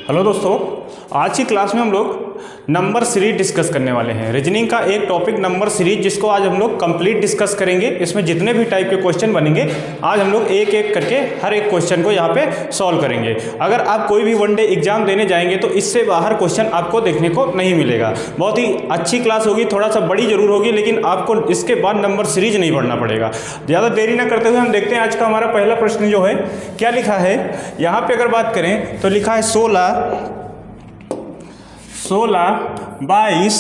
Hello दोस्तों, आज की क्लास में हम लोग नंबर सीरीज डिस्कस करने वाले हैं। रीजनिंग का एक टॉपिक नंबर सीरीज, जिसको आज हम लोग कंप्लीट डिस्कस करेंगे। इसमें जितने भी टाइप के क्वेश्चन बनेंगे आज हम लोग एक एक करके हर एक क्वेश्चन को यहाँ पे सॉल्व करेंगे। अगर आप कोई भी वनडे एग्जाम देने जाएंगे तो इससे बाहर क्वेश्चन आपको देखने को नहीं मिलेगा। बहुत ही अच्छी क्लास होगी, थोड़ा सा बड़ी जरूर होगी, लेकिन आपको इसके बाद नंबर सीरीज नहीं पढ़ना पड़ेगा। ज़्यादा देरी ना करते हुए हम देखते हैं आज का हमारा पहला प्रश्न जो है क्या लिखा है। यहाँ पे अगर बात करें तो लिखा है 16, 22,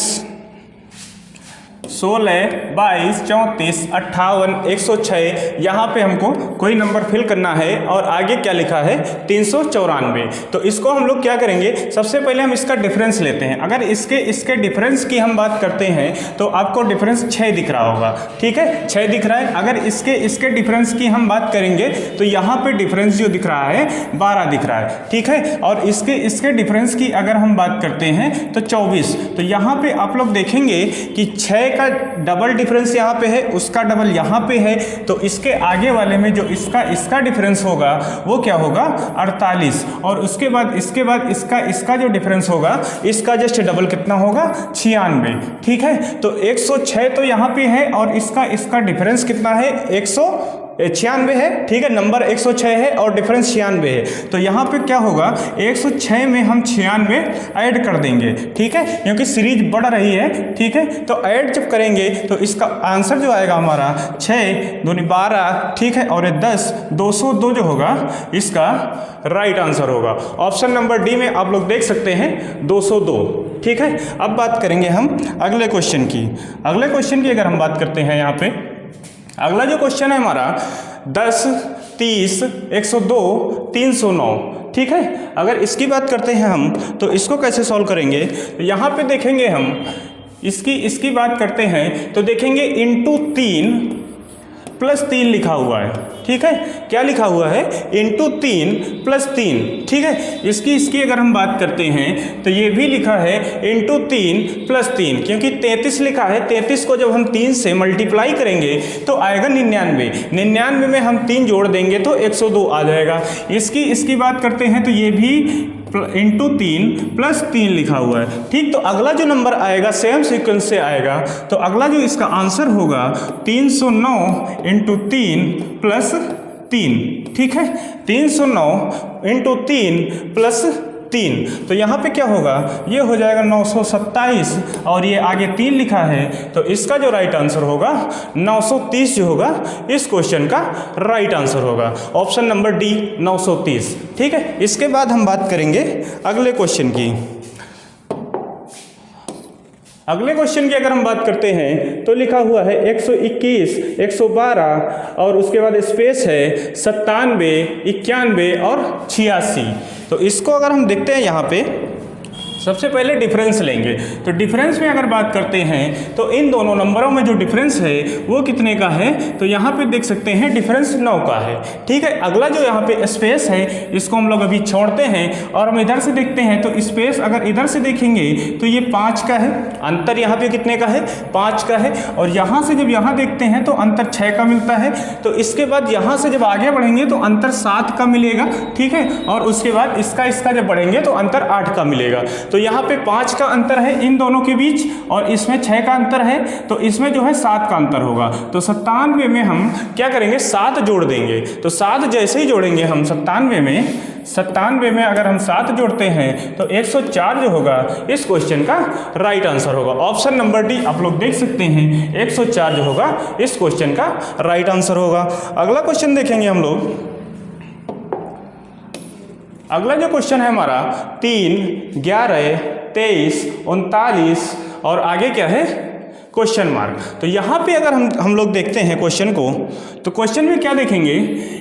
16, 22, 34, 58, 106। यहाँ पे हमको कोई नंबर फिल करना है और आगे क्या लिखा है 394। तो इसको हम लोग क्या करेंगे, सबसे पहले हम इसका डिफरेंस लेते हैं। अगर इसके डिफरेंस की हम बात करते हैं तो आपको डिफरेंस 6 दिख रहा होगा, ठीक है, 6 दिख रहा है। अगर इसके डिफरेंस की हम बात करेंगे तो यहाँ पे डिफरेंस जो दिख रहा है 12 दिख रहा है, ठीक है। और इसके डिफरेंस की अगर हम बात करते हैं तो 24। तो यहाँ पे आप लोग देखेंगे कि 6 का डबल डिफरेंस यहाँ पे है, उसका डबल यहाँ पे है, तो इसके आगे वाले में जो इसका डिफरेंस होगा वो क्या होगा 48। और उसके बाद इसका जो डिफरेंस होगा इसका जस्ट डबल कितना होगा 96, ठीक है। तो 106 तो यहाँ पे है और इसका डिफरेंस कितना है 196 है, ठीक है। नंबर 106 है और डिफरेंस 96 है। तो यहाँ पे क्या होगा 106 में हम 96 ऐड कर देंगे, ठीक है, क्योंकि सीरीज बढ़ रही है, ठीक है। तो ऐड जब करेंगे तो इसका आंसर जो आएगा हमारा 6 दूनी 12, ठीक है, और 10, 202 जो होगा इसका राइट आंसर होगा। ऑप्शन नंबर डी में आप लोग देख सकते हैं 202, ठीक है। अब बात करेंगे हम अगले क्वेश्चन की। अगले क्वेश्चन की अगर हम बात करते हैं, यहाँ पे अगला जो क्वेश्चन है हमारा 10, 30, 102, 309, ठीक है। अगर इसकी बात करते हैं हम तो इसको कैसे सॉल्व करेंगे, तो यहाँ पे देखेंगे हम इसकी बात करते हैं तो देखेंगे इंटू 3 प्लस 3 लिखा हुआ है, ठीक है। क्या लिखा हुआ है इंटू 3 प्लस 3, ठीक है। इसकी अगर हम बात करते हैं तो ये भी लिखा है इंटू 3 प्लस 3, क्योंकि 33 लिखा है। 33 को जब हम 3 से मल्टीप्लाई करेंगे तो आएगा 99। 99 में हम 3 जोड़ देंगे तो 102 आ जाएगा। इसकी बात करते हैं तो ये भी इंटू 3 प्लस 3 लिखा हुआ है, ठीक। तो अगला जो नंबर आएगा सेम सीक्वेंस से आएगा। तो अगला जो इसका आंसर होगा 309 इंटू 3 प्लस 3, ठीक है। 309 इंटू 3 प्लस 3, तो यहाँ पे क्या होगा, ये हो जाएगा 927 और ये आगे 3 लिखा है, तो इसका जो राइट आंसर होगा 930 जो होगा इस क्वेश्चन का राइट आंसर होगा। ऑप्शन नंबर डी 930, ठीक है। इसके बाद हम बात करेंगे अगले क्वेश्चन की। अगले क्वेश्चन की अगर हम बात करते हैं तो लिखा हुआ है 121, 112 और उसके बाद स्पेस है 97, 91 और 86। तो इसको अगर हम देखते हैं यहाँ पे सबसे पहले डिफरेंस लेंगे। तो डिफरेंस में अगर बात करते हैं तो इन दोनों नंबरों में जो डिफरेंस है वो कितने का है, तो यहाँ पे देख सकते हैं डिफरेंस 9 का है, ठीक है। अगला जो यहाँ पे स्पेस है इसको हम लोग अभी छोड़ते हैं और हम इधर से देखते हैं तो स्पेस अगर इधर से देखेंगे तो ये 5 का है। अंतर यहाँ पे कितने का है 5 का है। और यहाँ से जब यहाँ देखते हैं तो अंतर 6 का मिलता है। तो इसके बाद यहाँ से जब आगे बढ़ेंगे तो अंतर 7 का मिलेगा, ठीक है। और उसके बाद इसका जब बढ़ेंगे तो अंतर 8 का मिलेगा। तो यहाँ पे 5 का अंतर है इन दोनों के बीच और इसमें 6 का अंतर है, तो इसमें जो है 7 का अंतर होगा। तो 97 में हम क्या करेंगे 7 जोड़ देंगे। तो 7 जैसे ही जोड़ेंगे हम 97 में अगर हम 7 जोड़ते हैं तो 104 जो होगा इस क्वेश्चन का राइट आंसर होगा। ऑप्शन नंबर डी आप लोग देख सकते हैं 104 जो होगा इस क्वेश्चन का राइट आंसर होगा। अगला क्वेश्चन देखेंगे हम लोग। अगला जो क्वेश्चन है हमारा 3, 11, 23, 39 और आगे क्या है क्वेश्चन मार्क। तो यहाँ पे अगर हम लोग देखते हैं क्वेश्चन को तो क्वेश्चन में क्या देखेंगे,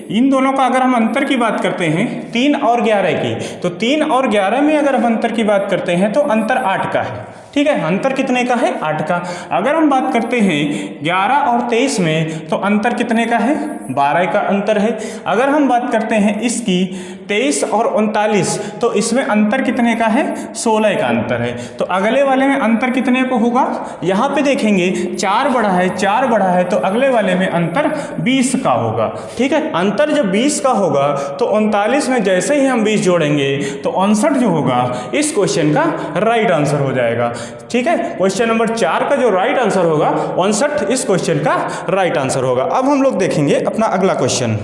इन दोनों का अगर हम अंतर की बात करते हैं 3 और 11 की, तो 3 और 11 में अगर हम अंतर की बात करते हैं तो अंतर 8 का है, ठीक है। अंतर कितने का है 8 का। अगर हम बात करते हैं 11 और 23 में तो अंतर कितने का है 12 का अंतर है। अगर हम बात करते हैं इसकी 23 और 39, तो इसमें अंतर कितने का है? 16 का अंतर है। तो अगले वाले में अंतर कितने को होगा? यहाँ पे देखेंगे 4 बढ़ा है, 4 बढ़ा है, तो अगले वाले में अंतर 20 का होगा। ठीक है, अंतर जब 20 का होगा तो 39 में जैसे ही हम 20 जोड़ेंगे तो 59 जो होगा इस क्वेश्चन का राइट आंसर हो जाएगा। ठीक है, क्वेश्चन नंबर 4 का जो राइट आंसर होगा 59 इस क्वेश्चन का राइट आंसर होगा। अब हम लोग देखेंगे अपना अगला क्वेश्चन।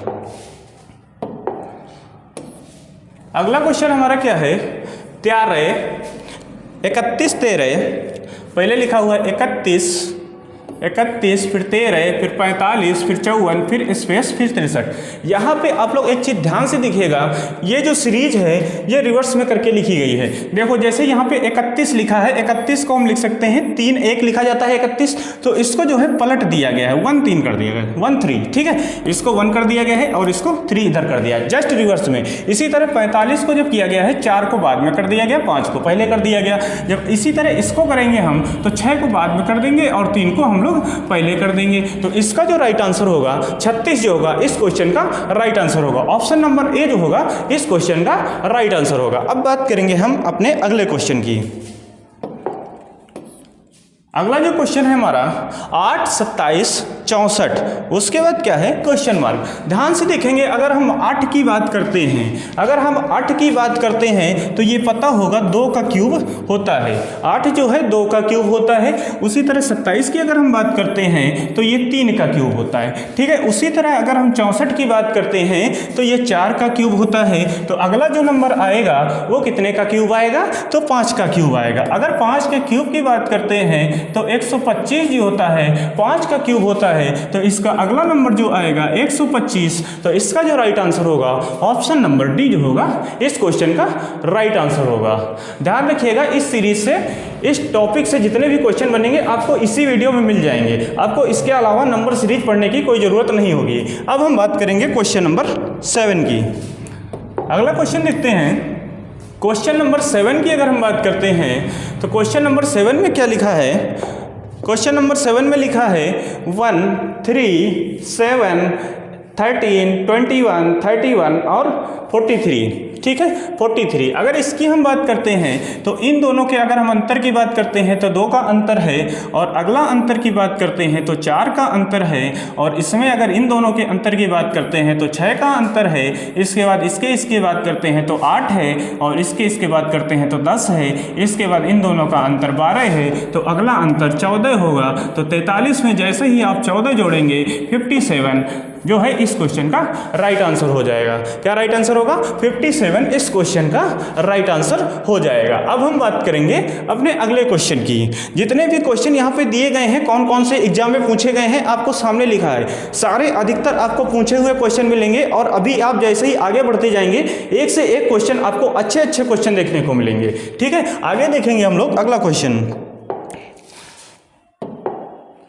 अगला क्वेश्चन हमारा क्या है? 13 31 13, पहले लिखा हुआ है 31 फिर 13 फिर 45 फिर 54 फिर स्पेस फिर 63। यहाँ पे आप लोग एक चीज़ ध्यान से देखिएगा, ये जो सीरीज है ये रिवर्स में करके लिखी गई है। देखो जैसे यहाँ पे 31 लिखा है, 31 को हम लिख सकते हैं 3 1 लिखा जाता है 31, तो इसको जो है पलट दिया गया है, 1 3 कर दिया गया है, 1 3। ठीक है, इसको 1 कर दिया गया है और इसको 3 इधर कर दिया है, जस्ट रिवर्स में। इसी तरह 45 को जब किया गया है 4 को बाद में कर दिया गया, 5 को पहले कर दिया गया। जब इसी तरह इसको करेंगे हम तो 6 को बाद में कर देंगे और 3 को हम पहले कर देंगे। तो इसका जो राइट आंसर होगा 36 जो होगा इस क्वेश्चन का राइट आंसर होगा। ऑप्शन नंबर ए जो होगा इस क्वेश्चन का राइट आंसर होगा। अब बात करेंगे हम अपने अगले क्वेश्चन की। अगला जो क्वेश्चन है हमारा 8 27 64, उसके बाद क्या है? Question mark. ध्यान से देखेंगे, अगर हम 8 की बात करते हैं, अगर हम 8 की बात करते हैं तो ये पता होगा 2 का क्यूब होता है। 8 जो है 2 का क्यूब होता है। उसी तरह 27 की अगर हम बात करते हैं तो ये 3 का क्यूब होता है। ठीक है, उसी तरह अगर हम 64 की बात करते हैं तो ये 4 का क्यूब होता है। तो अगला जो नंबर आएगा वो कितने का क्यूब आएगा? तो 5 का क्यूब आएगा। अगर 5 के क्यूब की बात करते हैं तो 125 जो होता है 5 का क्यूब होता है, तो इसका अगला नंबर जो आएगा 125। तो इसका जो राइट आंसर होगा ऑप्शन नंबर डी जो होगा इस क्वेश्चन का राइट आंसर होगा। ध्यान रखिएगा, इस सीरीज से, इस टॉपिक से जितने भी क्वेश्चन बनेंगे आपको इसी वीडियो में मिल जाएंगे। आपको इसके अलावा नंबर सीरीज पढ़ने की कोई ज़रूरत नहीं होगी। अब हम बात करेंगे क्वेश्चन नंबर 7 की। अगला क्वेश्चन देखते हैं। क्वेश्चन नंबर 7 की अगर हम बात करते हैं तो क्वेश्चन नंबर 7 में क्या लिखा है? क्वेश्चन नंबर 7 में लिखा है 1 3 7 13 21 31 और 43। ठीक है, 43। अगर इसकी हम बात करते हैं तो इन दोनों के अगर हम अंतर की बात करते हैं तो 2 का अंतर है, और अगला अंतर की बात करते हैं तो 4 का अंतर है, और इसमें अगर इन दोनों के अंतर की बात करते हैं तो 6 का अंतर है। इसके बाद इसके बात करते हैं तो 8 है, और इसके बात करते हैं तो 10 है। इसके बाद इन दोनों का अंतर 12 है, तो अगला अंतर 14 होगा। तो 43 में जैसे ही आप 14 जोड़ेंगे 57 जो है इस क्वेश्चन का राइट आंसर हो जाएगा। क्या राइट आंसर होगा? 57 इस क्वेश्चन का राइट आंसर हो जाएगा। अब हम बात करेंगे अपने अगले क्वेश्चन की। जितने भी क्वेश्चन यहाँ पे दिए गए हैं, कौन कौन से एग्जाम में पूछे गए हैं, आपको सामने लिखा है। सारे अधिकतर आपको पूछे हुए क्वेश्चन मिलेंगे, और अभी आप जैसे ही आगे बढ़ते जाएंगे एक से एक क्वेश्चन आपको अच्छे अच्छे क्वेश्चन देखने को मिलेंगे। ठीक है, आगे देखेंगे हम लोग अगला क्वेश्चन।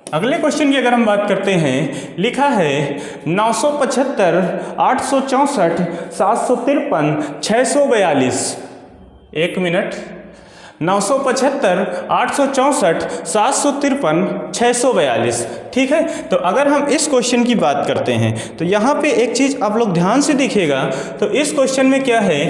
अगले क्वेश्चन की अगर हम बात करते हैं, लिखा है 975 864 753 642। 1 मिनट। 975 864 753 642। ठीक है, तो अगर हम इस क्वेश्चन की बात करते हैं तो यहाँ पे एक चीज़ आप लोग ध्यान से देखिएगा। तो इस क्वेश्चन में क्या है,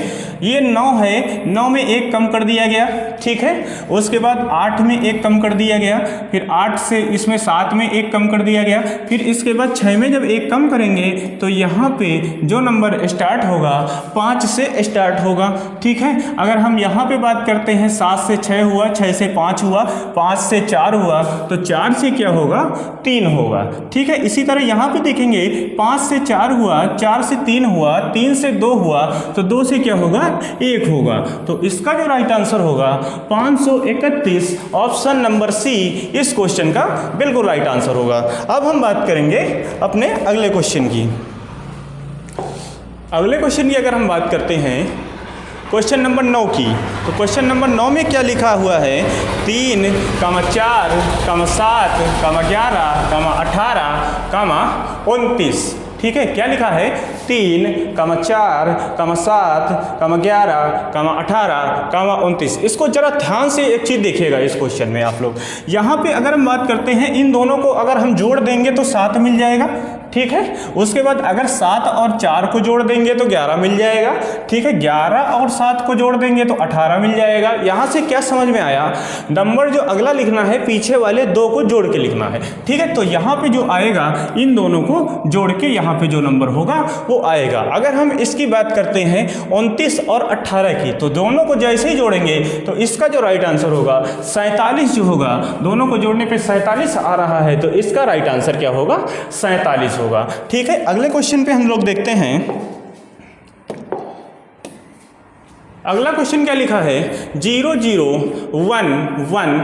ये 9 है, 9 में 1 कम कर दिया गया। ठीक है, उसके बाद 8 में 1 कम कर दिया गया, फिर 8 से इसमें 7 में 1 कम कर दिया गया, फिर इसके बाद 6 में जब 1 कम करेंगे तो यहाँ पे जो नंबर स्टार्ट होगा 5 से स्टार्ट होगा। ठीक है, अगर हम यहाँ पे बात करते हैं 7 से 6 हुआ, 6 से 5 हुआ, 5 से 4 हुआ, तो 4 से क्या होगा? 3 होगा। ठीक है, इसी तरह यहाँ पे देखेंगे 5 से 4 हुआ, 4 से 3 हुआ, 3 से 2 हुआ, तो 2 से क्या होगा? 1 होगा। तो इसका जो राइट आंसर होगा 531, ऑप्शन नंबर सी इस क्वेश्चन का बिल्कुल राइट आंसर होगा। अब हम बात करेंगे अपने अगले क्वेश्चन की। अगले क्वेश्चन की अगर हम बात करते हैं क्वेश्चन नंबर 9 की, तो क्वेश्चन नंबर 9 में क्या लिखा हुआ है? 3, 4, 7, 11, 18, 29। ठीक है, क्या लिखा है? 3, 4, 7, 11, 18, 29। इसको जरा ध्यान से एक चीज़ देखिएगा इस क्वेश्चन में आप लोग। यहाँ पे अगर हम बात करते हैं इन दोनों को अगर हम जोड़ देंगे तो 7 मिल जाएगा। ठीक है। उसके बाद अगर 7 और 4 को जोड़ देंगे तो 11 मिल जाएगा, ठीक है। 11 और 7 को जोड़ देंगे तो 18 मिल जाएगा। यहाँ से क्या समझ में आया, नंबर जो अगला लिखना है पीछे वाले 2 को जोड़ के लिखना है, ठीक है। तो यहाँ पे जो आएगा इन दोनों को जोड़ के यहाँ पे जो नंबर होगा वो आएगा। अगर हम इसकी बात करते हैं 29 और 18 की, तो दोनों को जैसे ही जोड़ेंगे तो इसका जो राइट आंसर होगा 47 जो होगा, दोनों को जोड़ने पे 47 आ रहा है, तो इसका राइट आंसर क्या होगा, 47 होगा, ठीक है। अगले क्वेश्चन पे हम लोग देखते हैं। अगला क्वेश्चन क्या लिखा है, 0 0 1 1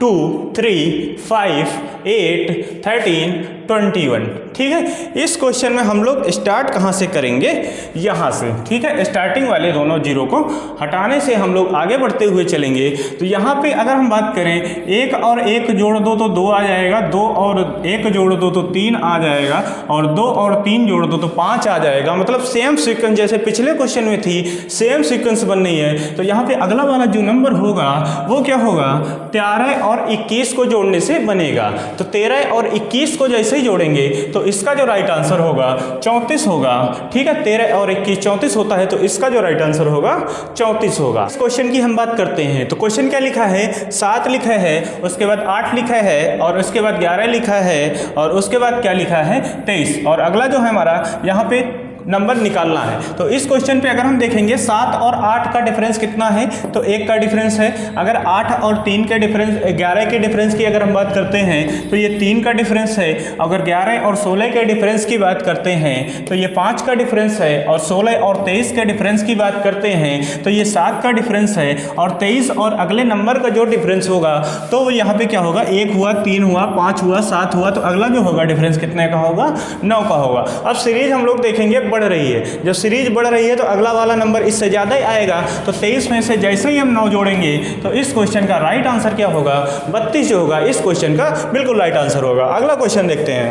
2 3 5 8 13 21, ठीक है। इस क्वेश्चन में हम लोग स्टार्ट कहाँ से करेंगे, यहाँ से, ठीक है। स्टार्टिंग वाले दोनों जीरो को हटाने से हम लोग आगे बढ़ते हुए चलेंगे। तो यहाँ पे अगर हम बात करें 1 और 1 जोड़ दो तो 2 आ जाएगा, 2 और 1 जोड़ दो तो 3 आ जाएगा, और 2 और 3 जोड़ दो तो 5 आ जाएगा। मतलब सेम सीक्वेंस जैसे पिछले क्वेश्चन में थी, सेम सीक्वेंस बन रही है। तो यहाँ पे अगला वाला जो नंबर होगा वो क्या होगा, 13 और 21 को जोड़ने से बनेगा। तो 13 और 21 को जैसे ही जोड़ेंगे तो इसका जो राइट आंसर होगा 34 होगा, ठीक है। 13 और 21 34 होता है, तो इसका जो राइट आंसर होगा 34 होगा। इस क्वेश्चन की हम बात करते हैं। तो क्वेश्चन क्या लिखा है, 7 लिखा है, उसके बाद 8 लिखा है, और उसके बाद 11 लिखा है, और उसके बाद क्या लिखा है 23, और अगला जो है हमारा यहाँ पे नंबर निकालना है। तो इस क्वेश्चन पे अगर हम देखेंगे 7 और 8 का डिफरेंस कितना है, तो 1 का डिफरेंस है। अगर 8 और 3 के डिफरेंस 11 के डिफरेंस की अगर हम बात करते हैं तो ये 3 का डिफरेंस है। अगर 11 और 16 के डिफरेंस की बात करते हैं तो ये 5 का डिफरेंस है, और 16 और 23 के डिफरेंस की बात करते हैं तो ये 7 का डिफरेंस है, और 23 और अगले नंबर का जो डिफरेंस होगा तो यहाँ पे क्या होगा, 1 हुआ, 3 हुआ, 5 हुआ, 7 हुआ, तो अगला जो होगा डिफरेंस कितने का होगा, 9 का होगा। अब सीरीज हम लोग देखेंगे बढ़ रही है। जब सीरीज बढ़ रही है तो अगला वाला नंबर इससे ज़्यादा ही आएगा। तो 23 में से जैसे ही हम 9 जोड़ेंगे तो इस क्वेश्चन का राइट आंसर क्या होगा, 32 जो होगा इस क्वेश्चन का बिल्कुल राइट आंसर होगा। अगला क्वेश्चन देखते हैं।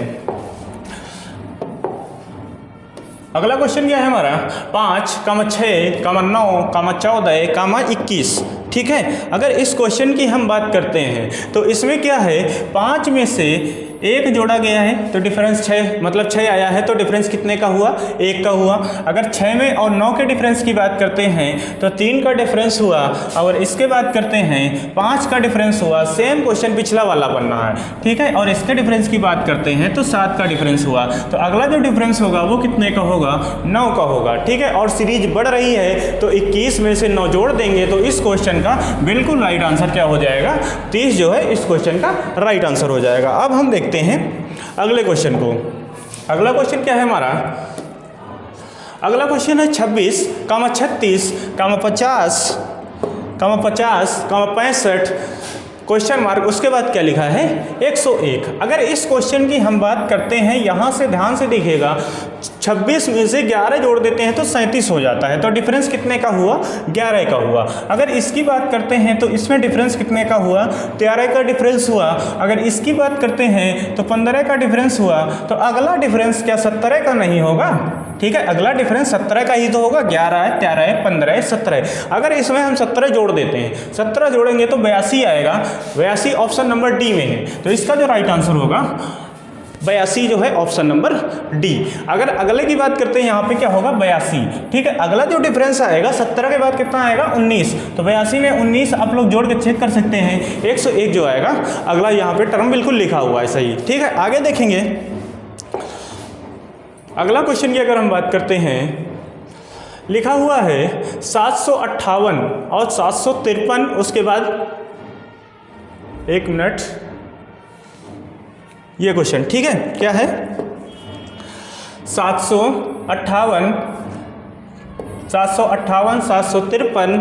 अगला क्वेश्चन क्या है हमारा, 5, 6, 9, 14, 21, ठीक है। अगर इस क्वेश्चन की हम बात करते हैं तो इसमें क्या है, 5 में से 1 जोड़ा गया है तो डिफरेंस 6, मतलब 6 आया है, तो डिफरेंस कितने का हुआ, 1 का हुआ। अगर 6 में और 9 के डिफरेंस की बात करते हैं तो 3 का डिफरेंस हुआ, और इसके बाद करते हैं 5 का डिफरेंस हुआ। सेम क्वेश्चन पिछला वाला बनना है, ठीक है। और इसके डिफरेंस की बात करते हैं तो 7 का डिफरेंस हुआ। तो अगला जो डिफरेंस होगा वो कितने का होगा, 9 का होगा, ठीक है। और सीरीज बढ़ रही है तो 21 में से 9 जोड़ देंगे तो इस क्वेश्चन का बिल्कुल राइट आंसर क्या हो जाएगा, 30 जो है इस क्वेश्चन का राइट आंसर हो जाएगा। अब हम देखते हैं अगले क्वेश्चन को। अगला क्वेश्चन क्या है हमारा, अगला क्वेश्चन है 26, 36, 50, 65, क्वेश्चन मार्क, उसके बाद क्या लिखा है 101। अगर इस क्वेश्चन की हम बात करते हैं, यहाँ से ध्यान से देखिएगा, 26 में से 11 जोड़ देते हैं तो 37 हो जाता है। तो डिफरेंस कितने का हुआ, 11 का हुआ। अगर इसकी बात करते हैं तो इसमें डिफरेंस कितने का हुआ, 13 का डिफरेंस हुआ। अगर इसकी बात करते हैं तो 15 का डिफरेंस हुआ। तो अगला डिफरेंस क्या 17 का नहीं होगा, ठीक है। अगला डिफरेंस 17 का ही तो होगा, 11 है, 13 है, 15 है, 17 है। अगर इसमें हम 17 जोड़ देते हैं, 17 जोड़ेंगे तो 82 आएगा। 82 ऑप्शन नंबर डी में है, तो इसका जो राइट आंसर होगा 82 जो है ऑप्शन नंबर डी। अगर अगले की बात करते हैं यहाँ पे क्या होगा 82, ठीक है। अगला जो डिफरेंस आएगा 17 के बाद कितना आएगा 19, तो 82 में 19 आप लोग जोड़ के चेक कर सकते हैं, 101 जो आएगा। अगला यहाँ पे टर्म बिल्कुल लिखा हुआ है सही, ठीक है। आगे देखेंगे अगला क्वेश्चन की अगर हम बात करते हैं, लिखा हुआ है 758 और 753, उसके बाद 1 मिनट, ये क्वेश्चन, ठीक है। क्या है 758, 753,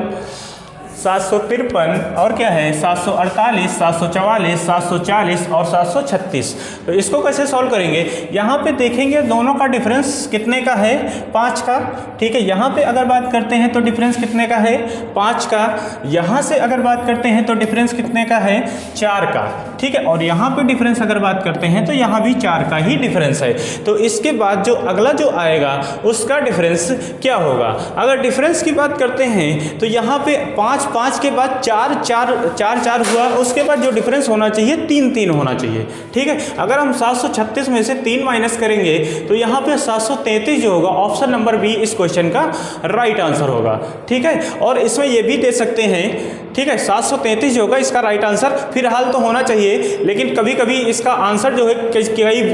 753 और क्या है 748, 744, 740 और 736। तो इसको कैसे सॉल्व करेंगे, यहाँ पे देखेंगे दोनों का डिफरेंस कितने का है, 5 का, ठीक है। यहाँ पे अगर बात करते हैं तो डिफरेंस कितने का है, 5 का। यहाँ से अगर बात करते हैं तो डिफरेंस कितने का है, 4 का, ठीक है। और यहाँ पे डिफरेंस अगर बात करते हैं तो यहाँ भी 4 का ही डिफरेंस है। तो इसके बाद जो अगला जो आएगा उसका डिफरेंस क्या होगा। अगर डिफरेंस की बात करते हैं तो यहाँ पे 5 5 के बाद 4 4 4 4 हुआ, उसके बाद जो डिफरेंस होना चाहिए 3 3 होना चाहिए। ठीक है, अगर हम 736 में से 3 माइनस करेंगे तो यहाँ पे 733 जो होगा ऑप्शन नंबर बी इस क्वेश्चन का राइट आंसर होगा। ठीक है, और इसमें ये भी दे सकते हैं, ठीक है, 733 जो होगा इसका राइट आंसर फिलहाल तो होना चाहिए, लेकिन कभी कभी इसका आंसर जो है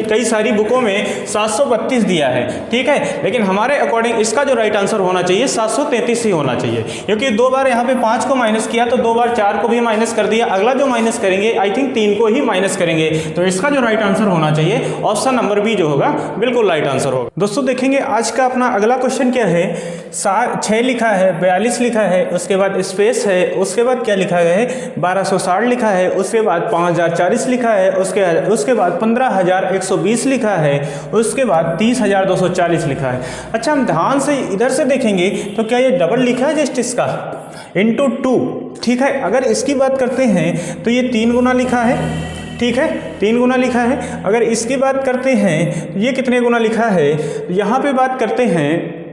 कई सारी बुकों में 732 दिया है। ठीक है, लेकिन हमारे अकॉर्डिंग इसका जो राइट आंसर होना चाहिए 733 ही होना चाहिए, क्योंकि 2 बार यहाँ पे 5 को माइनस किया तो 2 बार 4 को भी माइनस कर दिया, अगला जो माइनस करेंगे आई थिंक 3 को ही माइनस करेंगे, तो इसका जो राइट आंसर होना चाहिए ऑप्शन नंबर बी जो होगा बिल्कुल राइट आंसर होगा। दोस्तों देखेंगे आज का अपना अगला क्वेश्चन क्या है, 6 लिखा है, 42 लिखा है, उसके बाद स्पेस है, उसके बाद क्या लिखा गया है 1260 लिखा है, उसके बाद 5040 लिखा है, उसके बाद 15120 लिखा है, उसके बाद 30240 लिखा है। अच्छा, हम ध्यान से इधर से देखेंगे तो क्या ये डबल लिखा है जस्ट इसका इंटू 2। ठीक है, अगर इसकी बात करते हैं तो ये 3 गुना लिखा है। ठीक है, 3 गुना लिखा है। अगर इसकी बात करते हैं तो ये कितने गुना लिखा है, यहाँ पे बात करते हैं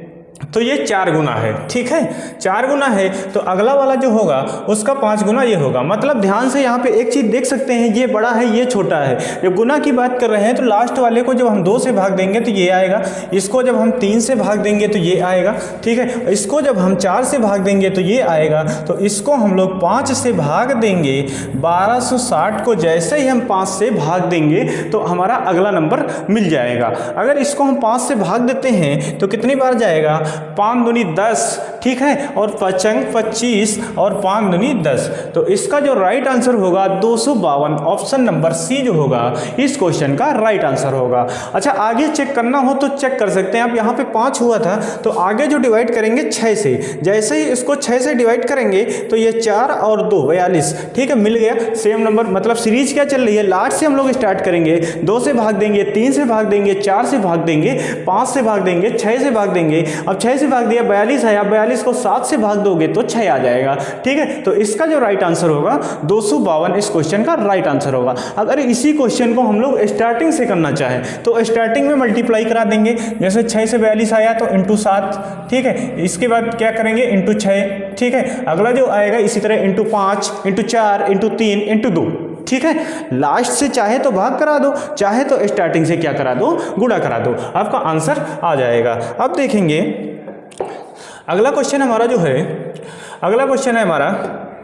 तो ये 4 गुना है। ठीक है, 4 गुना है तो अगला वाला जो होगा उसका 5 गुना ये होगा। मतलब ध्यान से यहाँ पे एक चीज़ देख सकते हैं, ये बड़ा है ये छोटा है। जब गुना की बात कर रहे हैं तो लास्ट वाले को जब हम 2 से भाग देंगे तो ये आएगा, इसको जब हम 3 से भाग देंगे तो ये आएगा। ठीक है, इसको जब हम 4 से भाग देंगे तो ये आएगा, तो इसको हम लोग 5 से भाग देंगे। 1260 को जैसे ही हम 5 से भाग देंगे तो हमारा अगला नंबर मिल जाएगा। अगर इसको हम 5 से भाग देते हैं तो कितनी बार जाएगा, 5 दूनी 10। ठीक है, और 5 25 और 5 दूनी 10, तो इसका जो राइट आंसर होगा 252, ऑप्शन नंबर सी जो होगा इस क्वेश्चन का राइट आंसर होगा। अच्छा, आगे चेक करना हो तो चेक कर सकते हैं आप। यहाँ पे 5 हुआ था तो आगे जो डिवाइड करेंगे 6 से, जैसे ही इसको 6 से डिवाइड करेंगे तो ये 4 और 2 42। ठीक है, मिल गया सेम नंबर। मतलब सीरीज क्या चल रही है, लास्ट से हम लोग स्टार्ट करेंगे, 2 से भाग देंगे, 3 से भाग देंगे, 4 से भाग देंगे, 5 से भाग देंगे, 6 से भाग देंगे। अब 6 से भाग दिया 42 है, अब 42 को 7 से भाग दोगे तो 6 आ जाएगा। ठीक है, तो इसका जो राइट आंसर होगा 252 इस क्वेश्चन का राइट आंसर होगा। अगर इसी क्वेश्चन को हम लोग स्टार्टिंग से करना चाहें तो स्टार्टिंग में मल्टीप्लाई करा देंगे, जैसे 6 से 42 आया तो इंटू 7। ठीक है, इसके बाद क्या करेंगे इंटू 6। ठीक है, अगला जो आएगा इसी तरह इंटू 5, इंटू 4, इंटू 3, इंटू 2। ठीक है, लास्ट से चाहे तो भाग करा दो, चाहे तो स्टार्टिंग से क्या करा दो, गुणा करा दो, आपका आंसर आ जाएगा। अब देखेंगे अगला क्वेश्चन हमारा जो है, अगला क्वेश्चन है हमारा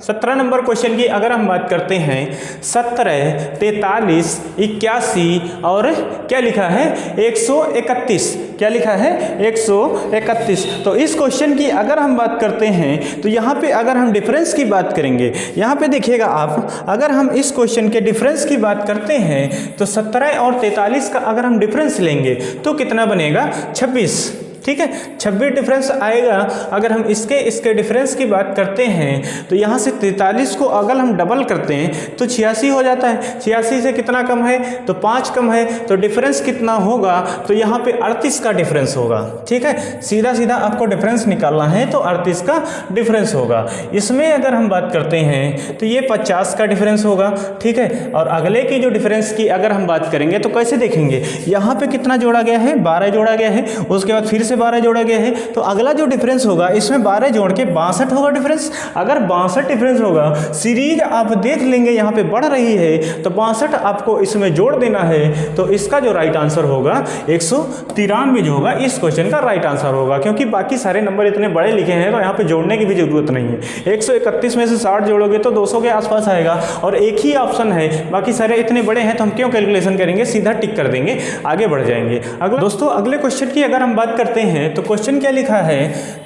17 नंबर क्वेश्चन की। अगर हम बात करते हैं 17, 43, 81 और क्या लिखा है 131। क्या लिखा है 131। तो इस क्वेश्चन की अगर हम बात करते हैं तो यहाँ पे अगर हम डिफरेंस की बात करेंगे, यहाँ पे देखिएगा आप, अगर हम इस क्वेश्चन के डिफरेंस की बात करते हैं तो 17 और 43 का अगर हम डिफरेंस लेंगे तो कितना बनेगा 26। ठीक है, 26 डिफरेंस आएगा। अगर हम इसके डिफरेंस की बात करते हैं तो यहाँ से 43 को अगर हम डबल करते हैं तो 86 हो जाता है। 86 से कितना कम है तो 5 कम है, तो डिफरेंस कितना होगा तो यहाँ पे 38 का डिफरेंस होगा। ठीक है, सीधा सीधा आपको डिफरेंस निकालना है तो 38 का डिफरेंस होगा। इसमें अगर हम बात करते हैं तो ये 50 का डिफरेंस होगा। ठीक है, और अगले की जो डिफरेंस की अगर हम बात करेंगे तो कैसे देखेंगे, यहाँ पे कितना जोड़ा गया है 12 जोड़ा गया है, उसके बाद फिर से 12 जोड़ा गया है, तो अगला जो डिफरेंस होगा इसमें 12 जोड़ के 62 होगा डिफरेंस। अगर 62 डिफरेंस होगा, सीरीज आप देख लेंगे यहाँ पे बढ़ रही है तो 62 आपको इसमें जोड़ देना है, तो इसका जो राइट आंसर होगा 193 जो होगा इस क्वेश्चन का राइट आंसर होगा। क्योंकि बाकी सारे नंबर इतने बड़े लिखे हैं तो यहाँ पे जोड़ने की भी जरूरत नहीं है। 131 में से 60 जोड़ोगे तो 200 के आसपास आएगा, और एक ही ऑप्शन है, बाकी सारे इतने बड़े हैं तो हम क्यों कैलकुलेशन करेंगे, सीधा टिक कर देंगे, आगे बढ़ जाएंगे। अगला दोस्तों अगले क्वेश्चन की अगर हम बात करते हैं तो क्वेश्चन क्या लिखा है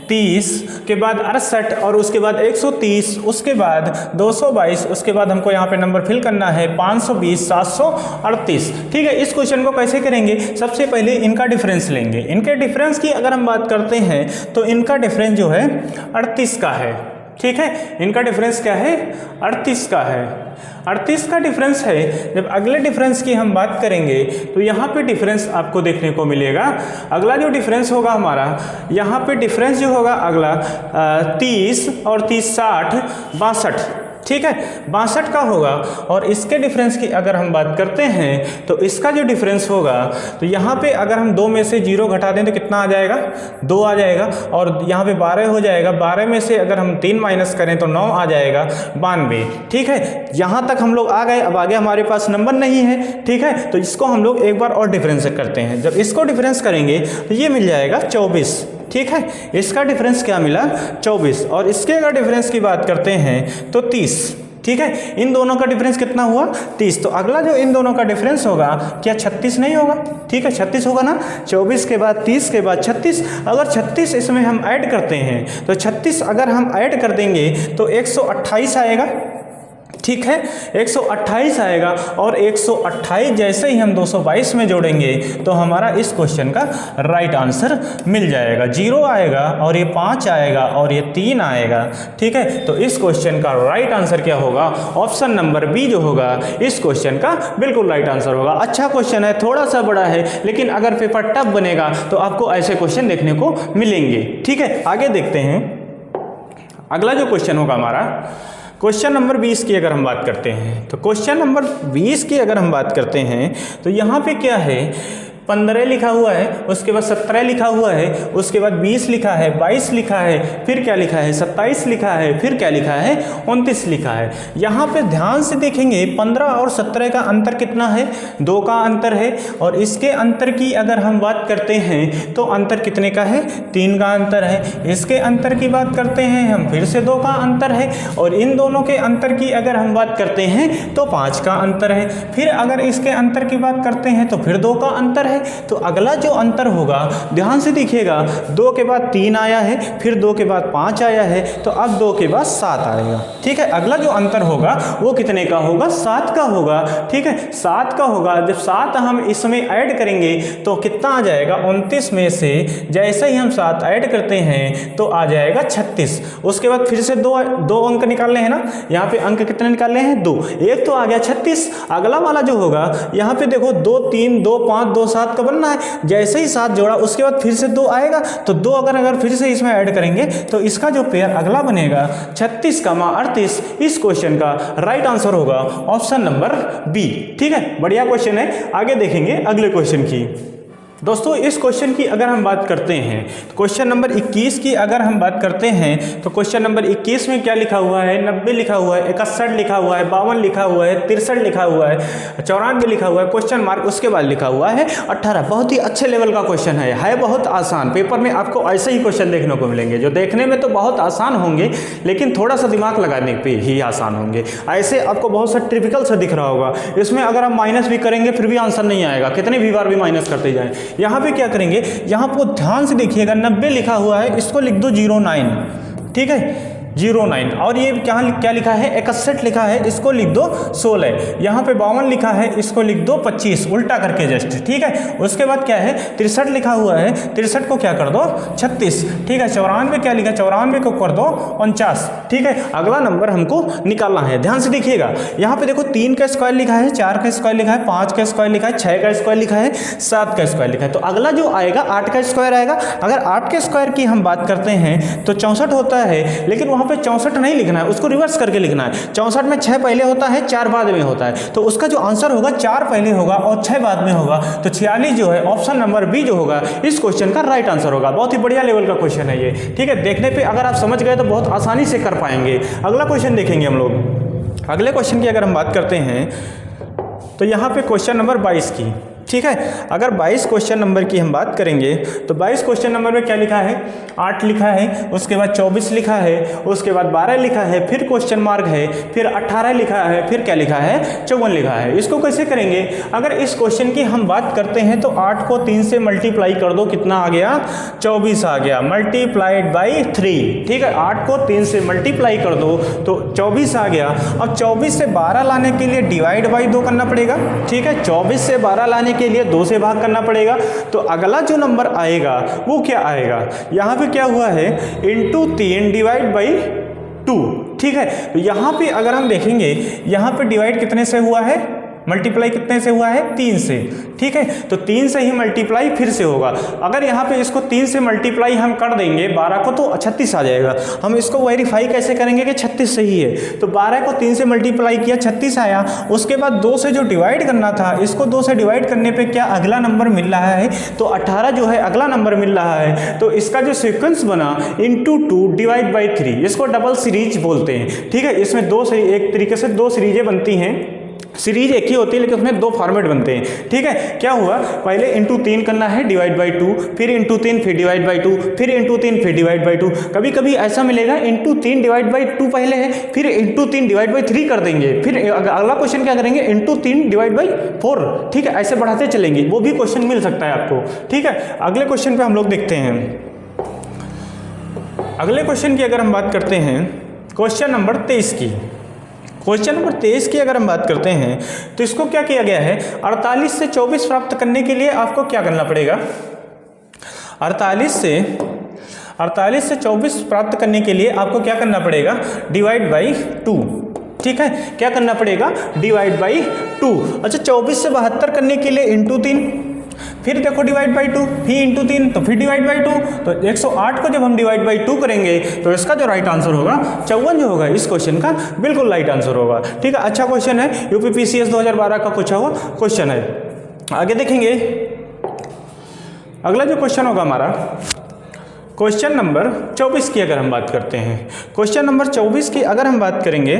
30 के बाद 68 और उसके बाद 130, उसके बाद 222, उसके बाद हमको यहाँ पे नंबर फिल करना है 520, 738। ठीक है, इस क्वेश्चन को कैसे करेंगे, सबसे पहले इनका डिफरेंस लेंगे। इनके डिफरेंस की अगर हम बात करते हैं तो इनका डिफरेंस जो है 38 का है। ठीक है, इनका डिफरेंस क्या है 38 का है। 38 का डिफरेंस है। जब अगले डिफरेंस की हम बात करेंगे तो यहाँ पे डिफरेंस आपको देखने को मिलेगा। अगला जो डिफरेंस होगा हमारा, यहाँ पे डिफरेंस जो होगा अगला 30 और 30 60 62। ठीक है, 62 का होगा। और इसके डिफरेंस की अगर हम बात करते हैं तो इसका जो डिफरेंस होगा तो यहाँ पे अगर हम 2 में से 0 घटा दें तो कितना आ जाएगा, 2 आ जाएगा। और यहाँ पे 12 हो जाएगा, 12 में से अगर हम 3 माइनस करें तो 9 आ जाएगा, 92। ठीक है, यहाँ तक हम लोग आ गए। अब आगे हमारे पास नंबर नहीं है। ठीक है, तो इसको हम लोग एक बार और डिफरेंस करते हैं। जब इसको डिफरेंस करेंगे तो ये मिल जाएगा 24। ठीक है, इसका डिफरेंस क्या मिला, 24। और इसके अगर डिफरेंस की बात करते हैं तो 30। ठीक है, इन दोनों का डिफरेंस कितना हुआ, 30। तो अगला जो इन दोनों का डिफरेंस होगा क्या 36 नहीं होगा। ठीक है, 36 होगा ना, 24 के बाद 30 के बाद 36। अगर 36 इसमें हम ऐड करते हैं तो 36 अगर हम ऐड कर देंगे तो 128 आएगा। ठीक है, 128 आएगा। और 128 जैसे ही हम 222 में जोड़ेंगे तो हमारा इस क्वेश्चन का राइट आंसर मिल जाएगा। 0 आएगा और ये 5 आएगा और ये 3 आएगा। ठीक है, तो इस क्वेश्चन का राइट आंसर क्या होगा, ऑप्शन नंबर बी जो होगा इस क्वेश्चन का बिल्कुल राइट आंसर होगा। अच्छा क्वेश्चन है, थोड़ा सा बड़ा है, लेकिन अगर पेपर टफ बनेगा तो आपको ऐसे क्वेश्चन देखने को मिलेंगे। ठीक है, आगे देखते हैं। अगला जो क्वेश्चन होगा हमारा क्वेश्चन नंबर 20 की अगर हम बात करते हैं तो क्वेश्चन नंबर 20 की अगर हम बात करते हैं तो यहाँ पे क्या है, 15 लिखा हुआ है, उसके बाद 17 लिखा हुआ है, उसके बाद 20 लिखा है, 22 लिखा है, फिर क्या लिखा है, 27 लिखा है, फिर क्या लिखा है, 29 लिखा है। यहाँ पे ध्यान से देखेंगे 15 और 17 का अंतर कितना है, 2 का अंतर है। और इसके अंतर की अगर हम बात करते हैं तो अंतर कितने का है, 3 का अंतर है। इसके अंतर की बात करते हैं हम, फिर से 2 का अंतर है। और इन दोनों के अंतर की अगर हम बात करते हैं तो 5 का अंतर है। फिर अगर इसके अंतर की बात करते हैं तो फिर 2 का अंतर है। तो अगला जो अंतर होगा ध्यान से देखिएगा, 2 के बाद 3 आया है, फिर 2 के बाद 5 आया है, तो अब 2 के बाद 7 आएगा। ठीक है, अगला जो अंतर होगा वो कितने का होगा, 7 का होगा। ठीक है, 7 का होगा। जब 7 हम इसमें ऐड करेंगे तो कितना आ जाएगा, 29 में से जैसे ही हम 7 ऐड करते हैं तो आ जाएगा 36। उसके बाद फिर से दो अंक निकालने हैं ना, यहाँ पे अंक कितने निकालने हैं, 2। एक तो आ गया 36। अगला वाला जो होगा यहाँ पे देखो 2 3 2 5 2 7 का बनना है। जैसे ही 7 जोड़ा उसके बाद फिर से 2 आएगा, तो 2 अगर फिर से इसमें ऐड करेंगे तो इसका जो पेयर अगला बनेगा 36 का 38। इस क्वेश्चन का राइट आंसर होगा ऑप्शन नंबर बी। ठीक है, बढ़िया क्वेश्चन है। आगे देखेंगे अगले क्वेश्चन की। दोस्तों इस क्वेश्चन की अगर हम बात करते हैं तो क्वेश्चन नंबर 21 की अगर हम बात करते हैं तो क्वेश्चन नंबर 21 में क्या लिखा हुआ है, 90 लिखा हुआ है, 61 लिखा हुआ है, 52 लिखा हुआ है, 63 लिखा हुआ है, 94 लिखा हुआ है, क्वेश्चन मार्क, उसके बाद लिखा हुआ है 18। बहुत ही अच्छे लेवल का क्वेश्चन है बहुत आसान। पेपर में आपको ऐसे ही क्वेश्चन देखने को मिलेंगे जो देखने में तो बहुत आसान होंगे लेकिन थोड़ा सा दिमाग लगाने पे ही आसान होंगे। ऐसे आपको बहुत सा ट्रिपिकल सा दिख रहा होगा, इसमें अगर हम माइनस भी करेंगे फिर भी आंसर नहीं आएगा, कितने भी बार भी माइनस करते जाएं। यहाँ पे क्या करेंगे, यहाँ पर ध्यान से देखिएगा 90 लिखा हुआ है, इसको लिख दो 09। ठीक है, 09। और ये क्या लिखा है, 61 लिखा है, इसको लिख दो 16। यहाँ पे 52 लिखा है, इसको लिख दो 25, उल्टा करके जस्ट। ठीक है, उसके बाद क्या है, 63 लिखा हुआ है, 63 को क्या कर दो 36। ठीक है, 94 क्या लिखा, 94 को कर दो 49। ठीक है, अगला नंबर हमको निकालना है। ध्यान से देखिएगा, यहाँ पे देखो 3 का स्क्वायर लिखा है, 4 का स्क्वायर लिखा है, 5 का स्क्वायर लिखा है, 6 का स्क्वायर लिखा है, 7 का स्क्वायर लिखा है। तो अगला जो आएगा 8 का स्क्वायर आएगा। अगर 8 के स्क्वायर की हम बात करते हैं तो 64 होता है, लेकिन वहाँ पे 64 नहीं लिखना है, उसको रिवर्स करके लिखना है। 64 में 6 पहले होता है, 4 बाद में होता है, तो उसका जो आंसर होगा 4 पहले होगा और 6 बाद में होगा। तो 46 जो है ऑप्शन नंबर बी जो होगा इस क्वेश्चन का राइट आंसर होगा। बहुत ही बढ़िया लेवल का क्वेश्चन है ये। ठीक है, देखने पे अगर आप समझ गए तो बहुत आसानी से कर पाएंगे। अगला क्वेश्चन देखेंगे हम लोग। अगले क्वेश्चन की अगर हम बात करते हैं तो यहाँ पे क्वेश्चन नंबर 22 की। ठीक है, अगर 22 क्वेश्चन नंबर की हम बात करेंगे तो 22 क्वेश्चन नंबर में क्या लिखा है, 8 लिखा है, उसके बाद 24 लिखा है, उसके बाद 12 लिखा है, फिर क्वेश्चन मार्क है, फिर 18 लिखा है, फिर क्या लिखा है, 54 लिखा है। इसको कैसे करेंगे, अगर इस क्वेश्चन की हम बात करते हैं तो 8 को 3 से मल्टीप्लाई कर दो, कितना आ गया, 24 आ गया, मल्टीप्लाइड बाई 3। ठीक है, 8 को 3 से मल्टीप्लाई कर दो तो 24 आ गया। अब 24 से 12 लाने के लिए डिवाइड बाई 2 करना पड़ेगा। ठीक है, 24 से 12 लाने के लिए 2 से भाग करना पड़ेगा। तो अगला जो नंबर आएगा वो क्या आएगा, यहाँ पे क्या हुआ है, इंटू 3 डिवाइड बाई 2। ठीक है, तो यहाँ पे अगर हम देखेंगे यहाँ पे डिवाइड कितने से हुआ है, मल्टीप्लाई कितने से हुआ है 3 से, ठीक है। तो 3 से ही मल्टीप्लाई फिर से होगा। अगर यहाँ पे इसको 3 से मल्टीप्लाई हम कर देंगे 12 को तो 36 आ जाएगा। हम इसको वेरीफाई कैसे करेंगे कि 36 सही है? तो 12 को 3 से मल्टीप्लाई किया 36 आया, उसके बाद 2 से जो डिवाइड करना था, इसको 2 से डिवाइड करने पे क्या अगला नंबर मिल रहा है? तो 18 जो है अगला नंबर मिल रहा है। तो इसका जो सीक्वेंस बना इंटू 2 डिवाइड बाई 3, इसको डबल सीरीज बोलते हैं, ठीक है। इसमें एक तरीके से 2 सीरीजें बनती हैं। सीरीज एक ही होती है लेकिन उसमें 2 फॉर्मेट बनते हैं, ठीक है। क्या हुआ, पहले इंटू 3 करना है डिवाइड बाई 2, फिर इंटू 3 फिर डिवाइड बाई 2, फिर इंटू 3 फिर डिवाइड बाई 2। कभी कभी ऐसा मिलेगा इंटू 3 डिवाइड बाई 2 पहले है, फिर इंटू 3 डिवाइड बाई 3 कर देंगे, फिर अगला क्वेश्चन क्या करेंगे इंटू 3 डिवाइड बाई 4, ठीक है। ऐसे बढ़ाते चलेंगे, वो भी क्वेश्चन मिल सकता है आपको, ठीक है। अगले क्वेश्चन पे हम लोग देखते हैं। अगले क्वेश्चन की अगर हम बात करते हैं, क्वेश्चन नंबर 23 की, क्वेश्चन नंबर 23 की अगर हम बात करते हैं तो इसको क्या किया गया है, 48 से 24 प्राप्त करने के लिए आपको क्या करना पड़ेगा? 48 से 24 प्राप्त करने के लिए आपको क्या करना पड़ेगा? डिवाइड बाई 2, ठीक है। क्या करना पड़ेगा? Divide by 2। अच्छा, 24 से 72 करने के लिए इंटू 3, फिर देखो डिवाइड बाई 2, फिर इंटू 3, तो फिर डिवाइड बाई 2। तो 108 को जब हम डिवाइड बाई 2 करेंगे तो इसका जो राइट आंसर होगा 54 जो होगा इस क्वेश्चन का बिल्कुल राइट आंसर होगा, ठीक है। अच्छा क्वेश्चन है, यूपीपीसीएस 2012 का पूछा हुआ क्वेश्चन है। आगे देखेंगे, अगला जो क्वेश्चन होगा हमारा क्वेश्चन नंबर 24 की अगर हम बात करते हैं, क्वेश्चन नंबर 24 की अगर हम बात करेंगे,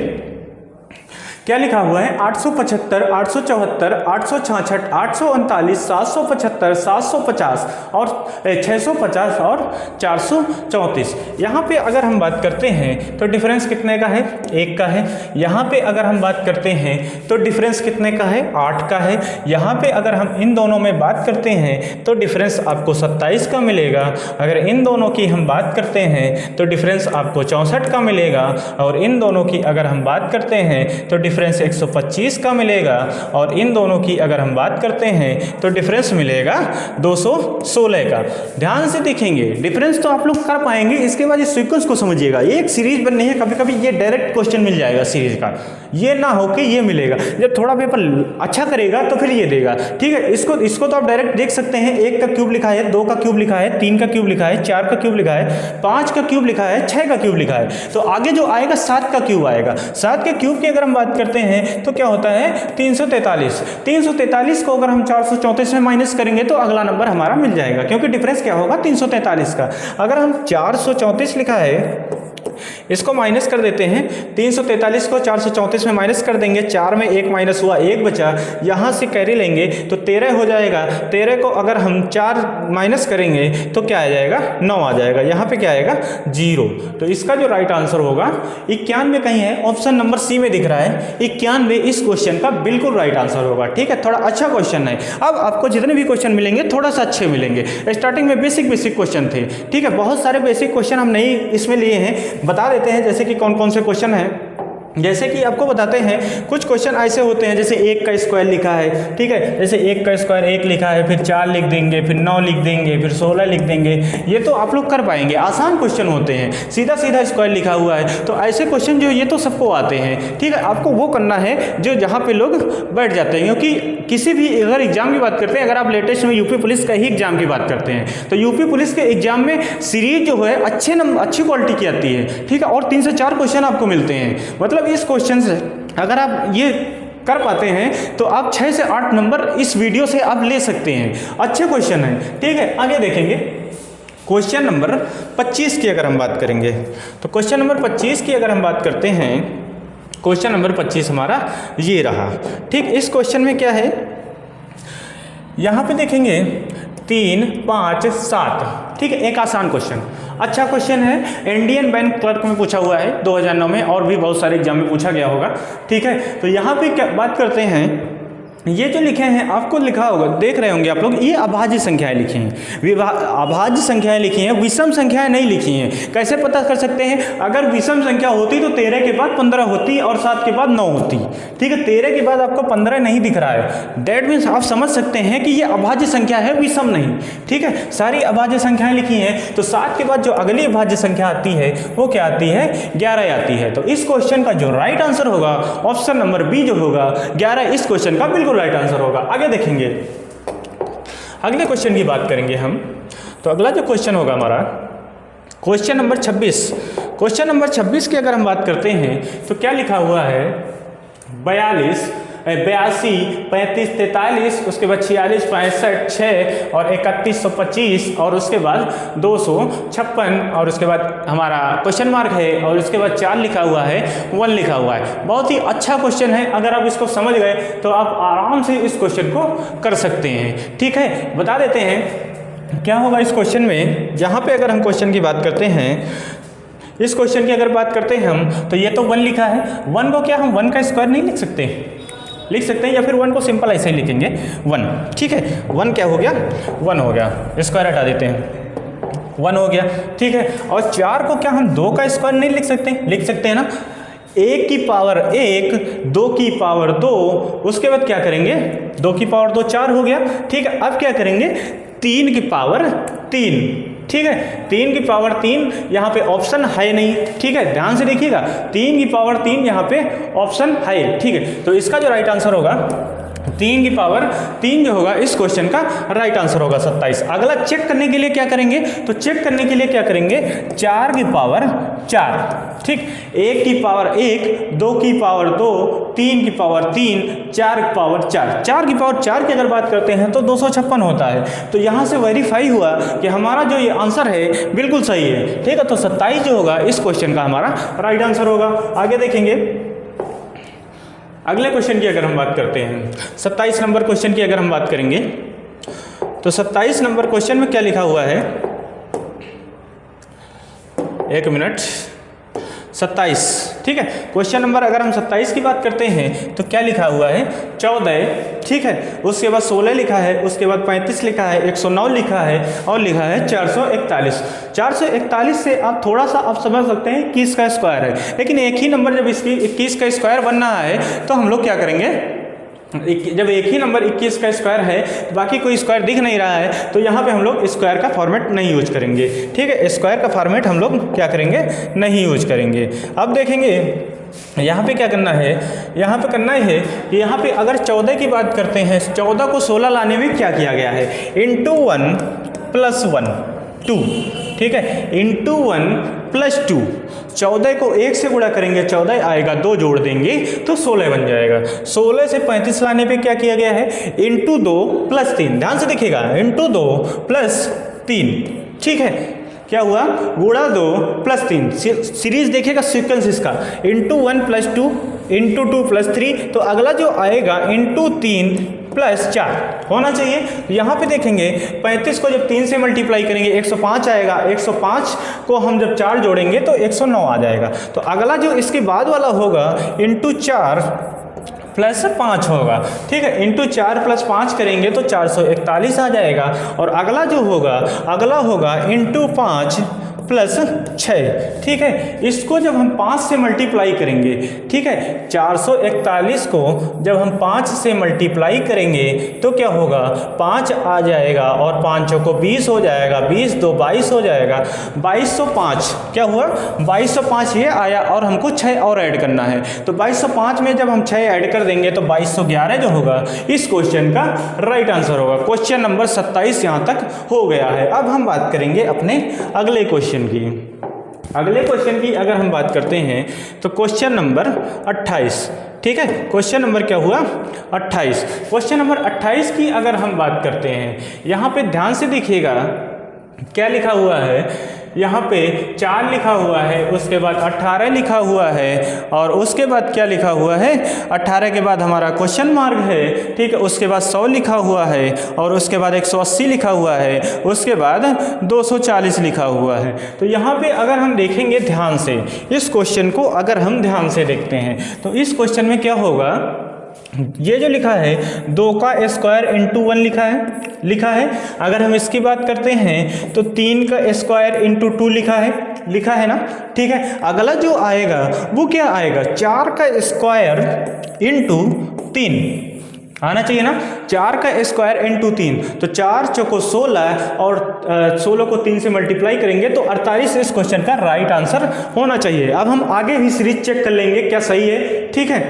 क्या लिखा हुआ है? 875, 874, 866, 839, 775, 750 और 650 और 434। यहाँ पे अगर हम बात करते हैं तो डिफरेंस कितने का है? 1 का है। यहाँ पे अगर हम बात करते हैं तो डिफरेंस कितने का है? 8 का है। यहाँ पे अगर हम इन दोनों में बात करते हैं तो डिफरेंस आपको 27 का मिलेगा। अगर इन दोनों की हम बात करते हैं तो डिफरेंस आपको 64 का मिलेगा। और इन दोनों की अगर हम बात करते हैं तो डिफरेंस 125 का मिलेगा। और इन दोनों की अगर हम बात करते हैं तो डिफरेंस मिलेगा 216 का। ध्यान से देखेंगे, डिफरेंस तो आप लोग कर पाएंगे, इसके बाद इस सीक्वेंस को समझिएगा। एक सीरीज बननी है, कभी कभी ये डायरेक्ट क्वेश्चन मिल जाएगा सीरीज का, ये ना हो कि ये मिलेगा। जब थोड़ा पेपर अच्छा करेगा तो फिर ये देगा, ठीक है। इसको तो आप डायरेक्ट देख सकते हैं। 1 का क्यूब लिखा है, 2 का क्यूब लिखा है, 3 का क्यूब लिखा है, 4 का क्यूब लिखा है, 5 का क्यूब लिखा है, 6 का क्यूब लिखा है। तो आगे जो आएगा 7 का क्यूब आएगा। 7 के क्यूब की अगर हम बात करते हैं तो क्या होता है? 343। 343 को अगर हम 434 में माइनस करेंगे तो अगला नंबर हमारा मिल जाएगा, क्योंकि डिफरेंस क्या होगा? 343 का। अगर हम 434 लिखा है, इसको माइनस कर देते हैं। 343 को 434 में माइनस कर देंगे, 4 में 1 माइनस हुआ, 1 बचा। यहाँ से कैरी लेंगे तो 13 हो जाएगा। 13 को अगर हम 4 माइनस करेंगे तो क्या आ जाएगा? 9 आ जाएगा। यहाँ पे क्या आएगा? 0। तो इसका जो राइट आंसर होगा 91 कहीं है, ऑप्शन नंबर सी में दिख रहा है। 91 इस क्वेश्चन का बिल्कुल राइट आंसर होगा, ठीक है। थोड़ा अच्छा क्वेश्चन है। अब आपको जितने भी क्वेश्चन मिलेंगे थोड़ा सा अच्छे मिलेंगे। स्टार्टिंग में बेसिक क्वेश्चन थे, ठीक है। बहुत सारे बेसिक क्वेश्चन हम नहीं इसमें लिए हैं, बता देते हैं जैसे कि कौन कौन से क्वेश्चन हैं। जैसे कि आपको बताते हैं, कुछ क्वेश्चन ऐसे होते हैं जैसे 1 का स्क्वायर लिखा है, ठीक है। जैसे 1 का स्क्वायर 1 लिखा है, फिर 4 लिख देंगे, फिर 9 लिख देंगे, फिर 16 लिख देंगे। ये तो आप लोग कर पाएंगे, आसान क्वेश्चन होते हैं। सीधा सीधा स्क्वायर लिखा हुआ है, तो ऐसे क्वेश्चन जो ये तो सबको आते हैं, ठीक है। आपको वो करना है जो जहाँ पे लोग बैठ जाते हैं, क्योंकि किसी भी अगर एग्जाम की बात करते हैं, अगर आप लेटेस्ट में यूपी पुलिस का ही एग्जाम की बात करते हैं तो यूपी पुलिस के एग्जाम में सीरीज जो है अच्छी क्वालिटी की आती है, ठीक है। और 3 से 4 क्वेश्चन आपको मिलते हैं। मतलब इस क्वेश्चन से अगर आप ये कर पाते हैं तो आप 6 से 8 नंबर इस वीडियो से आप ले सकते हैं। अच्छे क्वेश्चन है, ठीक है। आगे देखेंगे क्वेश्चन नंबर 25 की अगर हम बात करेंगे तो क्वेश्चन नंबर 25 की अगर हम बात करते हैं, क्वेश्चन नंबर 25 हमारा ये रहा, ठीक। इस क्वेश्चन में क्या है, यहाँ पे देखेंगे 3, 5, 7, ठीक है। एक आसान क्वेश्चन, अच्छा क्वेश्चन है। इंडियन बैंक क्लर्क में पूछा हुआ है 2009 में, और भी बहुत सारे एग्जाम में पूछा गया होगा, ठीक है। तो यहाँ पे क्या बात करते हैं, ये जो लिखे हैं आपको लिखा होगा, देख रहे होंगे आप लोग, ये अभाज्य संख्याएं लिखी हैं, अभाज्य संख्याएं लिखी हैं, विषम संख्याएं नहीं लिखी हैं। कैसे पता कर सकते हैं? अगर विषम संख्या होती तो 13 के बाद 15 होती और 7 के बाद 9 होती। ठीक है, 13 के बाद आपको 15 नहीं दिख रहा है, दैट मीन्स आप समझ सकते हैं कि ये अभाज्य संख्या है, विषम नहीं। ठीक है, सारी अभाज्य संख्याएं लिखी हैं, तो 7 के बाद जो अगली अभाज्य संख्या आती है वो क्या आती है? 11 आती है। तो इस क्वेश्चन का जो राइट आंसर होगा ऑप्शन नंबर बी जो होगा 11, इस क्वेश्चन का बिल्कुल राइट आंसर होगा। आगे देखेंगे, अगले क्वेश्चन की बात करेंगे हम। तो अगला जो क्वेश्चन होगा हमारा क्वेश्चन नंबर 26। क्वेश्चन नंबर 26 की अगर हम बात करते हैं तो क्या लिखा हुआ है? 82, 35, 43, उसके बाद 46, 65, 6 और 3125 और उसके बाद 256 और उसके बाद हमारा क्वेश्चन मार्क है और उसके बाद 4 लिखा हुआ है, 1 लिखा हुआ है। बहुत ही अच्छा क्वेश्चन है, अगर आप इसको समझ गए तो आप आराम से इस क्वेश्चन को कर सकते हैं। ठीक है, बता देते हैं क्या होगा इस क्वेश्चन में। यहाँ पे अगर हम क्वेश्चन की बात करते हैं, इस क्वेश्चन की अगर बात करते हैं हम, तो ये तो 1 लिखा है। 1 को क्या हम 1 का स्क्वायर नहीं लिख सकते? लिख सकते हैं, या फिर 1 को सिंपल ऐसे ही लिखेंगे 1। ठीक है, 1 क्या हो गया? 1 हो गया, स्क्वायर हटा देते हैं, 1 हो गया। ठीक है, और 4 को क्या हम 2 का स्क्वायर नहीं लिख सकते? लिख सकते हैं ना। 1 की पावर 1, 2 की पावर 2, उसके बाद क्या करेंगे? 2 की पावर 2 4 हो गया। ठीक है, अब क्या करेंगे? 3 की पावर 3। ठीक है, 3 की पावर 3 यहाँ पे ऑप्शन है नहीं। ठीक है, ध्यान से देखिएगा, 3 की पावर 3 यहाँ पे ऑप्शन है। ठीक है, तो इसका जो राइट आंसर होगा 3 की पावर 3 जो होगा इस क्वेश्चन का राइट आंसर होगा 27। अगला चेक करने के लिए क्या करेंगे? तो चेक करने के लिए क्या करेंगे? 4 की पावर 4। ठीक, 1 की पावर 1, 2 की पावर 2, 3 की पावर 3, 4 की पावर 4। 4 की पावर 4 की अगर बात करते हैं तो 256 होता है। तो यहाँ से वेरीफाई हुआ कि हमारा जो ये आंसर है बिल्कुल सही है। ठीक है, तो 27 जो होगा इस क्वेश्चन का हमारा राइट आंसर होगा। आगे देखेंगे, अगले क्वेश्चन की अगर हम बात करते हैं, 27 नंबर क्वेश्चन की अगर हम बात करेंगे, तो 27 नंबर क्वेश्चन में क्या लिखा हुआ है? 1 मिनट, 27। ठीक है, क्वेश्चन नंबर अगर हम 27 की बात करते हैं तो क्या लिखा हुआ है? 14। ठीक है, उसके बाद 16 लिखा है, उसके बाद 35 लिखा है, 109 लिखा है और लिखा है 441। 441 से आप थोड़ा सा आप समझ सकते हैं 21 का स्क्वायर है, लेकिन एक ही नंबर जब इसकी 21 का स्क्वायर बनना है तो हम लोग क्या करेंगे? जब एक ही नंबर 21 का स्क्वायर है, बाकी कोई स्क्वायर दिख नहीं रहा है, तो यहाँ पे हम लोग स्क्वायर का फॉर्मेट नहीं यूज करेंगे। ठीक है, स्क्वायर का फॉर्मेट हम लोग क्या करेंगे? नहीं यूज करेंगे। अब देखेंगे यहाँ पे क्या करना है, यहाँ पे करना है कि यहाँ पे अगर 14 की बात करते हैं, 14 को 16 लाने में क्या किया गया है? Into 1 plus 1 2। ठीक है, इंटू 1 प्लस 2। 14 को 1 से गुणा करेंगे, 14 आएगा, 2 जोड़ देंगे तो 16 बन जाएगा। 16 से 35 लाने पे क्या किया गया है? Into 2 plus 3। ध्यान से देखिएगा, इंटू 2 प्लस 3। ठीक है, क्या हुआ? गुणा 2 प्लस 3। सीरीज देखिएगा, सीक्वेंस इसका इंटू 1 प्लस 2, इंटू 2 प्लस 3, तो अगला जो आएगा इंटू 3 प्लस 4 होना चाहिए। यहाँ पे देखेंगे 35 को जब 3 से मल्टीप्लाई करेंगे 105 आएगा, 105 को हम जब 4 जोड़ेंगे तो 109 आ जाएगा। तो अगला जो इसके बाद वाला होगा इंटू 4 प्लस 5 होगा। ठीक है, इंटू 4 प्लस 5 करेंगे तो 441 आ जाएगा। और अगला जो होगा, अगला होगा इंटू 5 प्लस 6। ठीक है, इसको जब हम 5 से मल्टीप्लाई करेंगे, ठीक है, 441 को जब हम 5 से मल्टीप्लाई करेंगे तो क्या होगा? 5 आ जाएगा और 5 को 20 हो जाएगा, 20 2 22 हो जाएगा, 2205। क्या हुआ? 2205 ये आया और हमको 6 और ऐड करना है। तो 2205 में जब हम 6 ऐड कर देंगे तो 2211 जो होगा इस क्वेश्चन का राइट आंसर होगा। क्वेश्चन नंबर 27 यहाँ तक हो गया है। अब हम बात करेंगे अपने अगले क्वेश्चन की। अगले क्वेश्चन की अगर हम बात करते हैं तो क्वेश्चन नंबर 28। ठीक है, क्वेश्चन नंबर क्या हुआ? 28। क्वेश्चन नंबर 28 की अगर हम बात करते हैं, यहाँ पे ध्यान से देखिएगा क्या लिखा हुआ है। यहाँ पे 4 लिखा हुआ है, उसके बाद 18 लिखा हुआ है और उसके बाद क्या लिखा हुआ है? 18 के बाद हमारा क्वेश्चन मार्क है। ठीक है, उसके बाद 100 लिखा हुआ है और उसके बाद 180 लिखा हुआ है, उसके बाद 240 लिखा हुआ है। तो यहाँ पे अगर हम देखेंगे ध्यान से, इस क्वेश्चन को अगर हम ध्यान से देखते हैं तो इस क्वेश्चन में क्या होगा? ये जो लिखा है 2 का स्क्वायर इंटू 1 लिखा है। अगर हम इसकी बात करते हैं तो 3 का स्क्वायर इंटू 2 लिखा है ना, ठीक है। अगला जो आएगा वो क्या आएगा, 4 का स्क्वायर इंटू 3 आना चाहिए ना, 4 का स्क्वायर इंटू 3, तो 4 चौको 16 और 16 को 3 से मल्टीप्लाई करेंगे तो 48 इस क्वेश्चन का राइट आंसर होना चाहिए। अब हम आगे भी सीरीज चेक कर लेंगे क्या सही है, ठीक है।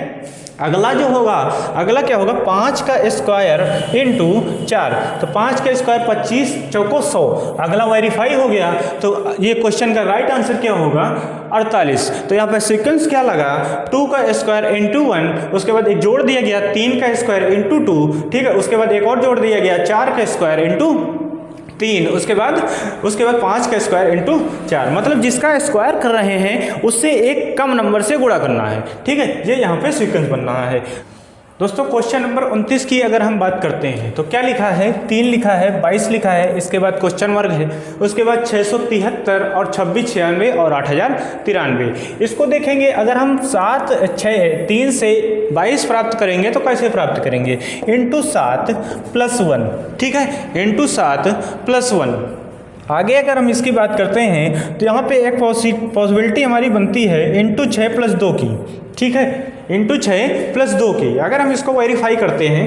अगला जो होगा, अगला क्या होगा, 5 का स्क्वायर इंटू 4, तो 5 का स्क्वायर 25 चौको 100, अगला वेरीफाई हो गया। तो ये क्वेश्चन का राइट आंसर क्या होगा, 48। तो यहाँ पे सीक्वेंस क्या लगा, 2 का स्क्वायर इंटू 1, उसके बाद एक जोड़ दिया गया 3 का स्क्वायर इंटू 2, ठीक है। उसके बाद एक और जोड़ दिया गया 4 का स्क्वायर इंटू 3, उसके बाद 5 का स्क्वायर इंटू 4, मतलब जिसका स्क्वायर कर रहे हैं उससे एक कम नंबर से गुणा करना है, ठीक है। ये यहाँ पे सीक्वेंस बन रहा है। दोस्तों क्वेश्चन नंबर 29 की अगर हम बात करते हैं तो क्या लिखा है, 3 लिखा है, 22 लिखा है, इसके बाद क्वेश्चन वर्ग है, उसके बाद 673 और 2696 और 8093। इसको देखेंगे, अगर हम 3 से 22 प्राप्त करेंगे तो कैसे प्राप्त करेंगे, इंटू 7 प्लस 1, ठीक है, इंटू 7 प्लस 1। आगे अगर हम इसकी बात करते हैं तो यहाँ पे एक पॉसिबिलिटी हमारी बनती है इंटू 6 प्लस 2 की, ठीक है, इंटू 6 प्लस 2 की। अगर हम इसको वेरीफाई करते हैं,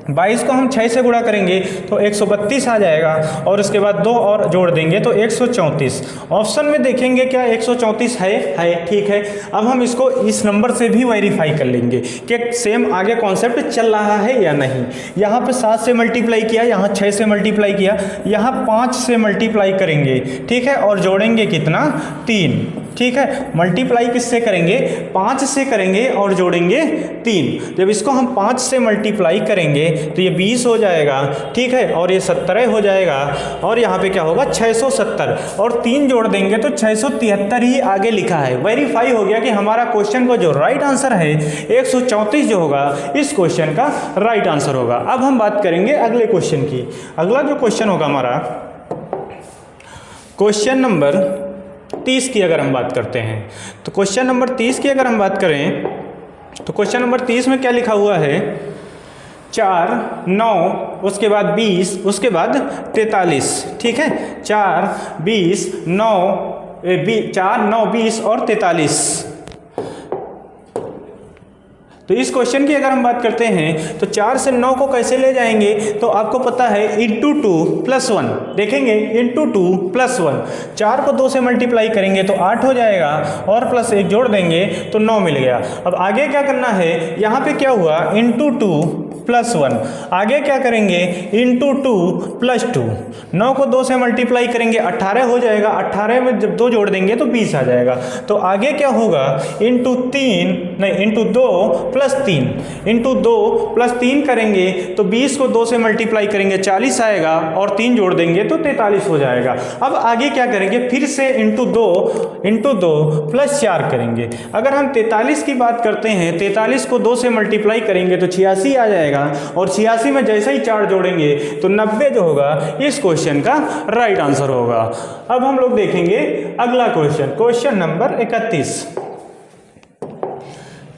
22 को हम 6 से गुणा करेंगे तो 132 आ जाएगा, और उसके बाद 2 और जोड़ देंगे तो 134। ऑप्शन में देखेंगे क्या 134 है, ठीक है। अब हम इसको इस नंबर से भी वेरीफाई कर लेंगे कि सेम आगे कॉन्सेप्ट चल रहा है या नहीं। यहाँ पे 7 से मल्टीप्लाई किया, यहाँ 6 से मल्टीप्लाई किया, यहाँ 5 से मल्टीप्लाई करेंगे, ठीक है, और जोड़ेंगे कितना, 3, ठीक है। मल्टीप्लाई किससे करेंगे, 5 से करेंगे और जोड़ेंगे 3। जब इसको हम 5 से मल्टीप्लाई करेंगे तो ये 20 हो जाएगा, ठीक है, और ये 17 हो जाएगा, और यहाँ पे क्या होगा 670, और 3 जोड़ देंगे तो 673 ही आगे लिखा है। वेरीफाई हो गया कि हमारा क्वेश्चन का जो राइट आंसर है 134 जो होगा इस क्वेश्चन का राइट आंसर होगा। अब हम बात करेंगे अगले क्वेश्चन की। अगला जो क्वेश्चन होगा हमारा क्वेश्चन नंबर 30 की अगर हम बात करते हैं तो क्वेश्चन नंबर 30 की अगर हम बात करें तो क्वेश्चन नंबर 30 में क्या लिखा हुआ है, 4, 9, उसके बाद 20, उसके बाद 43, ठीक है। 4, 20, 9 20 और 43। तो इस क्वेश्चन की अगर हम बात करते हैं तो 4 से 9 को कैसे ले जाएंगे, तो आपको पता है इंटू 2 प्लस 1, देखेंगे इंटू 2 प्लस 1, 4 को 2 से मल्टीप्लाई करेंगे तो 8 हो जाएगा, और प्लस 1 जोड़ देंगे तो 9 मिल गया। अब आगे क्या करना है, यहाँ पे क्या हुआ, इंटू 2 प्लस 1, आगे क्या करेंगे, इंटू 2 प्लस 2, 9 को 2 से मल्टीप्लाई करेंगे 18 हो जाएगा, 18 में जब 2 जोड़ देंगे तो 20 आ जाएगा। तो आगे क्या होगा, इंटू 2 प्लस 3, इंटू 2 प्लस 3 करेंगे तो 20 को 2 से मल्टीप्लाई करेंगे 40 आएगा, और 3 जोड़ देंगे तो 43 हो जाएगा। अब आगे क्या करेंगे, फिर से इंटू 2 प्लस 4 करेंगे। अगर हम 43 की बात करते हैं, 43 को 2 से मल्टीप्लाई करेंगे तो 86 आ जाएगा, और 86 में जैसे ही 4 जोड़ेंगे तो 90 जो होगा इस क्वेश्चन का राइट आंसर होगा। अब हम लोग देखेंगे अगला क्वेश्चन, क्वेश्चन नंबर 31।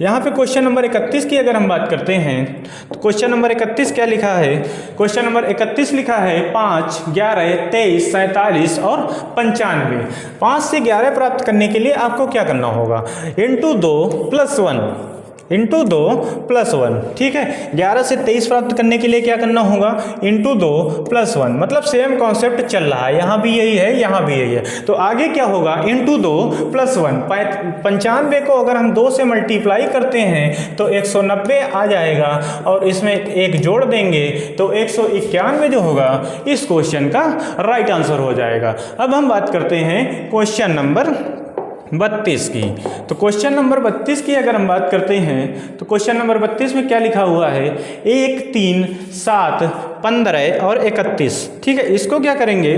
यहाँ पे क्वेश्चन नंबर 31 की अगर हम बात करते हैं तो क्वेश्चन नंबर 31 क्या लिखा है, क्वेश्चन नंबर 31 लिखा है 5, 11, 23, 47 और 95। 5 से 11 प्राप्त करने के लिए आपको क्या करना होगा, इंटू 2 प्लस 1, इंटू 2 प्लस 1, ठीक है। 11 से 23 प्राप्त करने के लिए क्या करना होगा, इंटू 2 प्लस 1, मतलब सेम कॉन्सेप्ट चल रहा है, यहाँ भी यही है, यहाँ भी यही है। तो आगे क्या होगा, इंटू 2 प्लस 1, 95 को अगर हम 2 से मल्टीप्लाई करते हैं तो 190 आ जाएगा, और इसमें 1 जोड़ देंगे तो 191 जो होगा इस क्वेश्चन का राइट आंसर हो जाएगा। अब हम बात करते हैं क्वेश्चन नंबर 32 की। तो क्वेश्चन नंबर 32 की अगर हम बात करते हैं तो क्वेश्चन नंबर 32 में क्या लिखा हुआ है, 1, 3, 7, 15 और 31, ठीक है। इसको क्या करेंगे,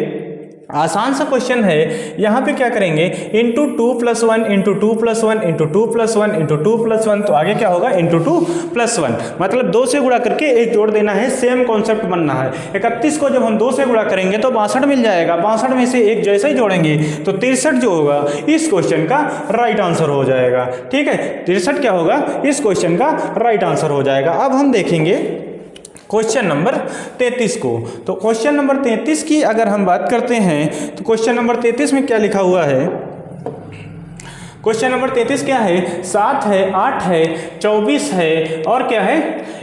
आसान सा क्वेश्चन है। यहाँ पे क्या करेंगे, इंटू 2+1 इंटू 2+1 इंटू 2+1 इंटू 2+1, तो आगे क्या होगा इंटू 2+1, मतलब 2 से गुणा करके एक जोड़ देना है, सेम कॉन्सेप्ट बनना है। 31 को जब हम 2 से गुणा करेंगे तो 62 मिल जाएगा, 62 में से एक जैसे ही जोड़ेंगे तो 63 जो होगा इस क्वेश्चन का राइट आंसर हो जाएगा। ठीक है, 63 क्या होगा इस क्वेश्चन का राइट आंसर हो जाएगा। अब हम देखेंगे क्वेश्चन नंबर 33 को। तो क्वेश्चन नंबर 33 की अगर हम बात करते हैं तो क्वेश्चन नंबर 33 में क्या लिखा हुआ है, क्वेश्चन नंबर 33 क्या है, 7 है, 8 है, 24 है और क्या है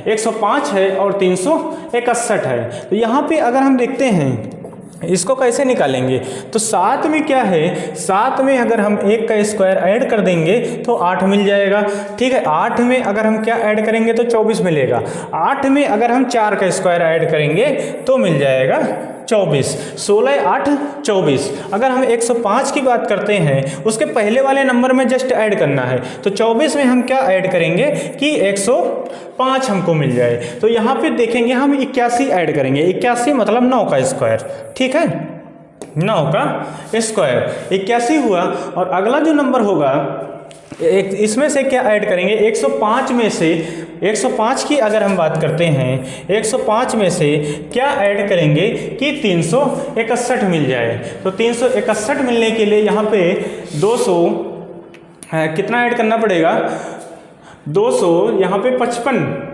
105 है और 361 है। तो यहाँ पे अगर हम देखते हैं इसको कैसे निकालेंगे, तो 7 में क्या है, 7 में अगर हम 1 का स्क्वायर ऐड कर देंगे तो 8 मिल जाएगा। ठीक है, 8 में अगर हम क्या ऐड करेंगे तो 24 मिलेगा। 8 में अगर हम 4 का स्क्वायर ऐड करेंगे तो मिल जाएगा 24। 16 8 24। अगर हम 105 की बात करते हैं उसके पहले वाले नंबर में जस्ट ऐड करना है, तो 24 में हम क्या ऐड करेंगे कि 105 हमको मिल जाए। तो यहाँ पे देखेंगे हम 81 ऐड करेंगे, 81 मतलब 9 का स्क्वायर। ठीक है, 9 का स्क्वायर 81 हुआ। और अगला जो नंबर होगा इसमें से क्या ऐड करेंगे, 105 में से 105 की अगर हम बात करते हैं 105 में से क्या ऐड करेंगे कि 361 मिल जाए। तो 361 मिलने के लिए यहाँ पे 200 कितना ऐड करना पड़ेगा, 200 यहाँ पे 55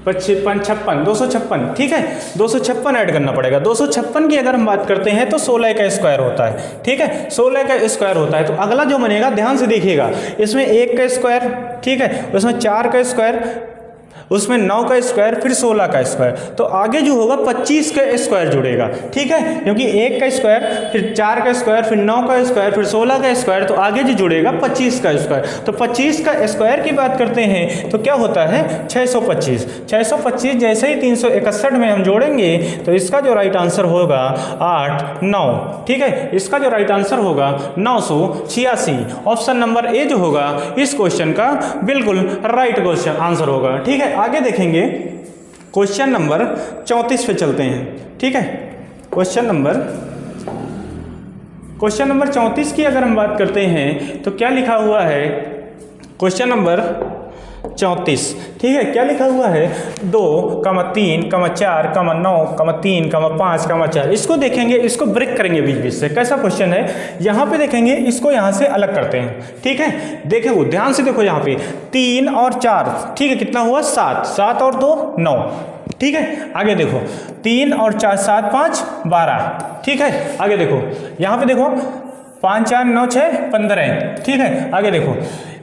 256। ठीक है, 256 ऐड करना पड़ेगा। 256 की अगर हम बात करते हैं तो 16 का स्क्वायर होता है। ठीक है, 16 का स्क्वायर होता है। तो अगला जो बनेगा ध्यान से देखिएगा, इसमें 1 का स्क्वायर, ठीक है, उसमें 4 का स्क्वायर, उसमें 9 का स्क्वायर, फिर 16 का स्क्वायर, तो आगे जो होगा 25 का स्क्वायर जुड़ेगा। ठीक है, क्योंकि 1 का स्क्वायर, फिर 4 का स्क्वायर, फिर 9 का स्क्वायर, फिर 16 का स्क्वायर, तो आगे जो जुड़ेगा 25 का स्क्वायर। तो 25 का स्क्वायर की बात करते हैं तो क्या होता है 625। 625 जैसे ही 361 में हम जोड़ेंगे तो इसका जो राइट आंसर होगा 8 9। ठीक है, इसका जो राइट आंसर होगा 986। ऑप्शन नंबर ए जो होगा इस क्वेश्चन का बिल्कुल राइट क्वेश्चन आंसर होगा। ठीक है, आगे देखेंगे क्वेश्चन नंबर 34 पे चलते हैं। ठीक है, क्वेश्चन नंबर 34 की अगर हम बात करते हैं तो क्या लिखा हुआ है, क्वेश्चन नंबर 34। ठीक है, क्या लिखा हुआ है 2, 3, 4, 9, 3, 5, 4। इसको देखेंगे, इसको ब्रेक करेंगे बीच बीच से। कैसा क्वेश्चन है, यहाँ पे देखेंगे, इसको यहाँ से अलग करते हैं। ठीक है, देखो ध्यान से देखो, यहाँ पे 3 और 4, ठीक है, कितना हुआ 7, 7 और 2 9। ठीक है, आगे देखो 3 और 4 7 5 12। ठीक है, आगे देखो, यहाँ पे देखो 5 4 9 6 15। ठीक है, आगे देखो,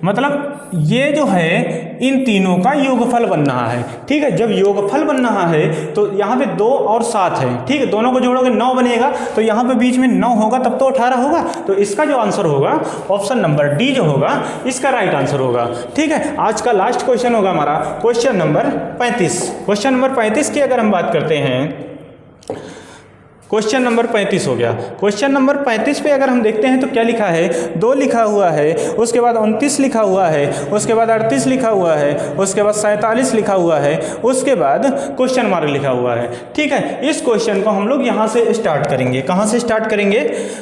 मतलब ये जो है इन तीनों का योगफल बन रहा है। ठीक है, जब योगफल बन रहा है तो यहाँ पे 2 और 7 है। ठीक है, दोनों को जोड़ोगे 9 बनेगा, तो यहाँ पे बीच में 9 होगा तब तो 18 होगा। तो इसका जो आंसर होगा ऑप्शन नंबर डी जो होगा इसका राइट आंसर होगा। ठीक है, आज का लास्ट क्वेश्चन होगा हमारा क्वेश्चन नंबर 35। क्वेश्चन नंबर 35 की अगर हम बात करते हैं, क्वेश्चन नंबर 35 हो गया। क्वेश्चन नंबर 35 पे अगर हम देखते हैं तो क्या लिखा है, 2 लिखा हुआ है, उसके बाद 29 लिखा हुआ है, उसके बाद 38 लिखा हुआ है, उसके बाद 47 लिखा हुआ है, उसके बाद क्वेश्चन मार्क लिखा हुआ है। ठीक है, इस क्वेश्चन को हम लोग यहाँ से स्टार्ट करेंगे। कहाँ से स्टार्ट करेंगे,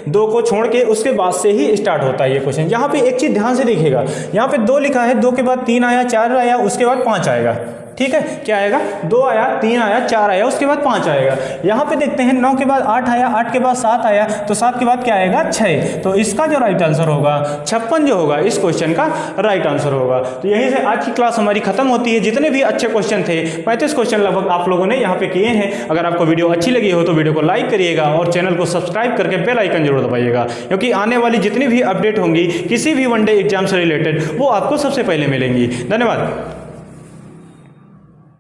2 को छोड़ के उसके बाद से ही स्टार्ट होता है ये क्वेश्चन। यहाँ पे एक चीज़ ध्यान से देखिएगा, यहाँ पे 2 लिखा है, 2 के बाद 3 आया, 4 आया, उसके बाद 5 आएगा। ठीक है, क्या आएगा, 2 आया, 3 आया, 4 आया, उसके बाद 5 आएगा। यहाँ पे देखते हैं 9 के बाद 8 आया, 8 के बाद 7 आया, तो 7 के बाद क्या आएगा 6। तो इसका जो राइट आंसर होगा 56 जो होगा इस क्वेश्चन का राइट आंसर होगा। तो यहीं से आज की क्लास हमारी खत्म होती है। जितने भी अच्छे क्वेश्चन थे 35 क्वेश्चन लगभग आप लोगों ने यहाँ पे किए हैं। अगर आपको वीडियो अच्छी लगी हो तो वीडियो को लाइक करिएगा और चैनल को सब्सक्राइब करके बेल आइकन जरूर दबाइएगा, क्योंकि आने वाली जितनी भी अपडेट होंगी किसी भी वनडे एग्जाम से रिलेटेड वो आपको सबसे पहले मिलेंगी। धन्यवाद।